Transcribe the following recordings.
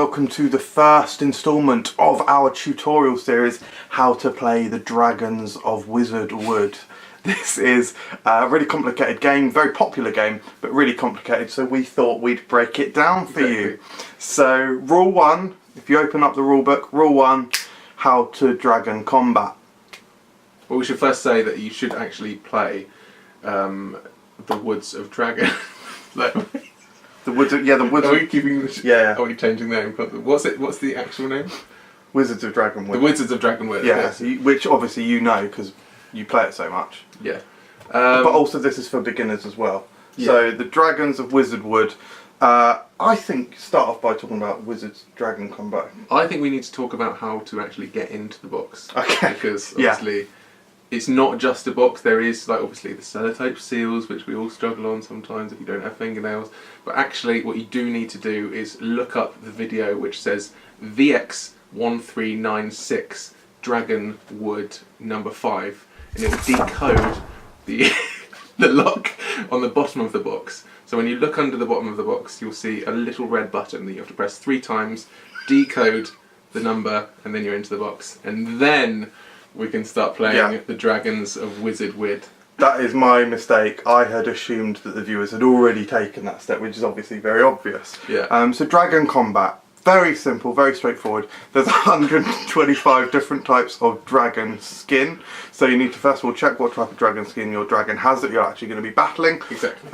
welcome to the first instalment of our tutorial series, How to Play the Dragons of WizardWood. This is a really complicated game, very popular game, but really complicated, so we thought we'd break it down for you. So, rule 1, if you open up the rulebook, rule 1, how to dragon combat. Well, we should first say that you should actually play the Woods of Dragon. The Woods of, the Woods Are we keeping the yeah. Are we changing the name? What's the actual name? Wizards of DragonWood. The Wizards of DragonWood. Yeah, yes. Which obviously you know because you play it so much. Yeah. But also this is for beginners as well. Yeah. So the Dragons of WizardWood. I think start off by talking about Wizards Dragon Combat. I think we need to talk about how to actually get into the box. Okay. Because obviously it's not just a box. There is obviously the sellotape seals, which we all struggle on sometimes if you don't have fingernails. But actually what you do need to do is look up the video which says VX1396 DragonWood number 5, and it will decode the the lock on the bottom of the box. So when you look under the bottom of the box, you'll see a little red button that you have to press 3 times, decode the number, and then you're into the box. And then we can start playing the Dragons of WizardWood. That is my mistake. I had assumed that the viewers had already taken that step, which is obviously very obvious. Yeah. So Dragon Combat, very simple, very straightforward. There's 125 different types of dragon skin. So you need to first of all check what type of dragon skin your dragon has that you're actually going to be battling. Exactly.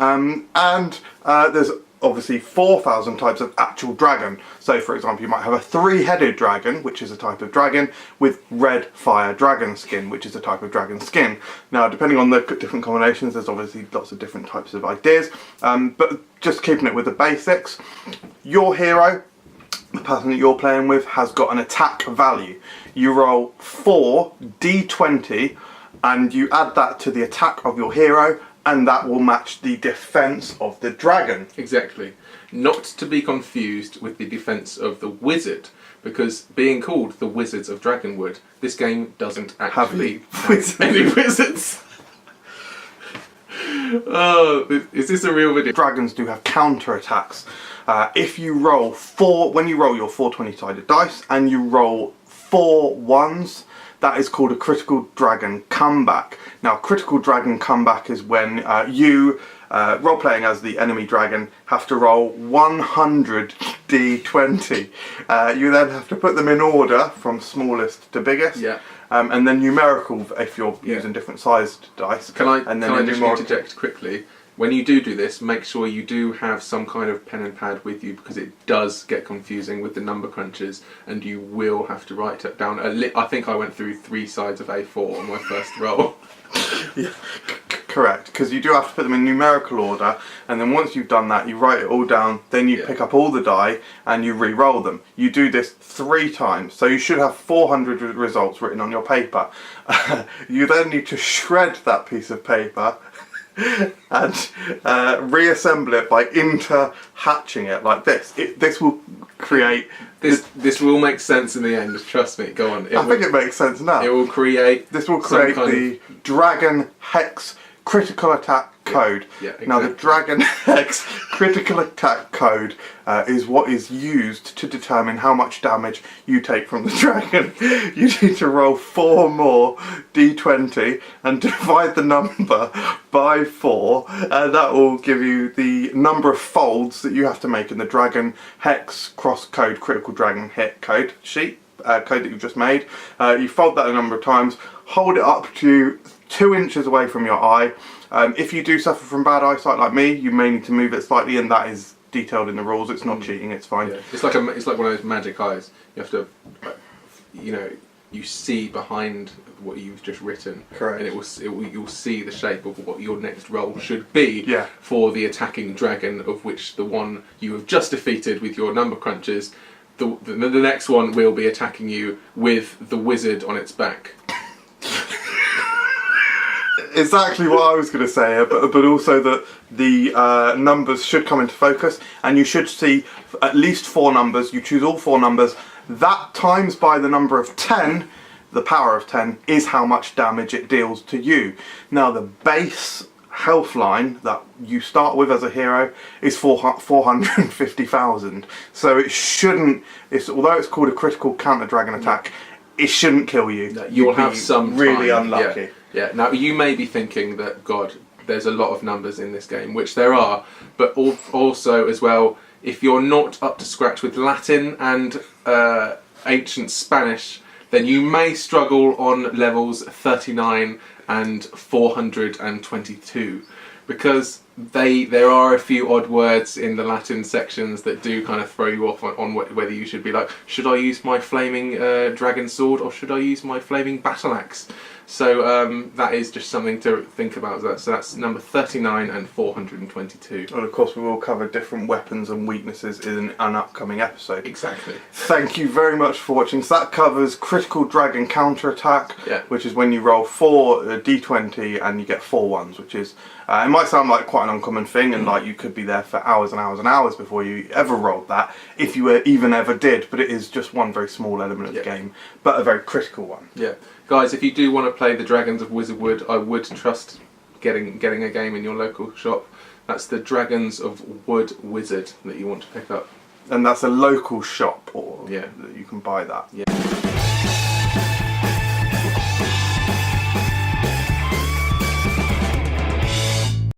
There's obviously 4,000 types of actual dragon. So for example, you might have a 3-headed dragon, which is a type of dragon, with red fire dragon skin, which is a type of dragon skin. Now, depending on the different combinations, there's obviously lots of different types of ideas. But just keeping it with the basics, your hero, the person that you're playing with, has got an attack value. You roll 4 d20 and you add that to the attack of your hero, and that will match the defense of the dragon. Exactly. Not to be confused with the defense of the wizard, because being called the Wizards of DragonWood, this game doesn't actually have any wizards. Oh, is this a real video? Dragons do have counter attacks. If you roll when you roll your 4 20-sided dice and you roll 4 1s, that is called a critical dragon comeback. Now, critical dragon comeback is when you, role-playing as the enemy dragon, have to roll 100 d20. You then have to put them in order from smallest to biggest. Yeah. And then numerical if you're using different sized dice. Can I just interject quickly? When you do this, make sure you do have some kind of pen and pad with you, because it does get confusing with the number crunches, and you will have to write it down. I think I went through 3 sides of A4 on my first roll. Yeah, correct, because you do have to put them in numerical order, and then once you've done that, you write it all down, then you pick up all the die and you re-roll them. You do this 3 times, so you should have 400 results written on your paper. You then need to shred that piece of paper and reassemble it by inter-hatching it like this. This will create... This will make sense in the end, trust me, go on. I think it makes sense now. It will create... This will create the Dragon Hex Critical Attack Code. Yeah, exactly. Now the Dragon Hex Critical Attack Code is what is used to determine how much damage you take from the dragon. You need to roll 4 more d20 and divide the number by 4, and that will give you the number of folds that you have to make in the Dragon Hex Cross Code Critical Dragon Hit Code sheet. Code that you've just made. You fold that a number of times, hold it up to 2 inches away from your eye. If you do suffer from bad eyesight like me, you may need to move it slightly, and that is detailed in the rules. It's not cheating, it's fine. Yeah. It's like one of those magic eyes. You have to, you see behind what you've just written. Correct. And you'll see the shape of what your next roll should be for the attacking dragon, of which the one you have just defeated with your number crunches, the next one will be attacking you with the wizard on its back. Exactly what I was going to say, but also that the numbers should come into focus, and you should see at least 4 numbers. You choose all 4 numbers. That times by the number of 10, the power of 10, is how much damage it deals to you. Now the base health line that you start with as a hero is 450,000. So it shouldn't. Although it's called a critical counter dragon attack, it shouldn't kill you. No, you'll have some really time. unlucky. Yeah. Now you may be thinking that there's a lot of numbers in this game, which there are, but also as well, if you're not up to scratch with Latin and ancient Spanish, then you may struggle on levels 39 and 422, because there are a few odd words in the Latin sections that do kind of throw you off on whether you should be like, should I use my flaming dragon sword or should I use my flaming battle axe? So that is just something to think about. So that's number 39 and 422. And of course we will cover different weapons and weaknesses in an upcoming episode. Exactly. Thank you very much for watching. So that covers critical dragon counterattack, Yeah. which is when you roll 4 d20 and you get 4 ones, which is, it might sound like quite an uncommon thing, and like you could be there for hours and hours and hours before you ever rolled that, if you even ever did, but it is just one very small element of the game, but a very critical one. Yeah. Guys, if you do want to play the Dragons of Wizardwood, I would trust getting a game in your local shop. That's the Dragons of Wood Wizard that you want to pick up. And that's a local shop, or Yeah. that you can buy that. Yeah.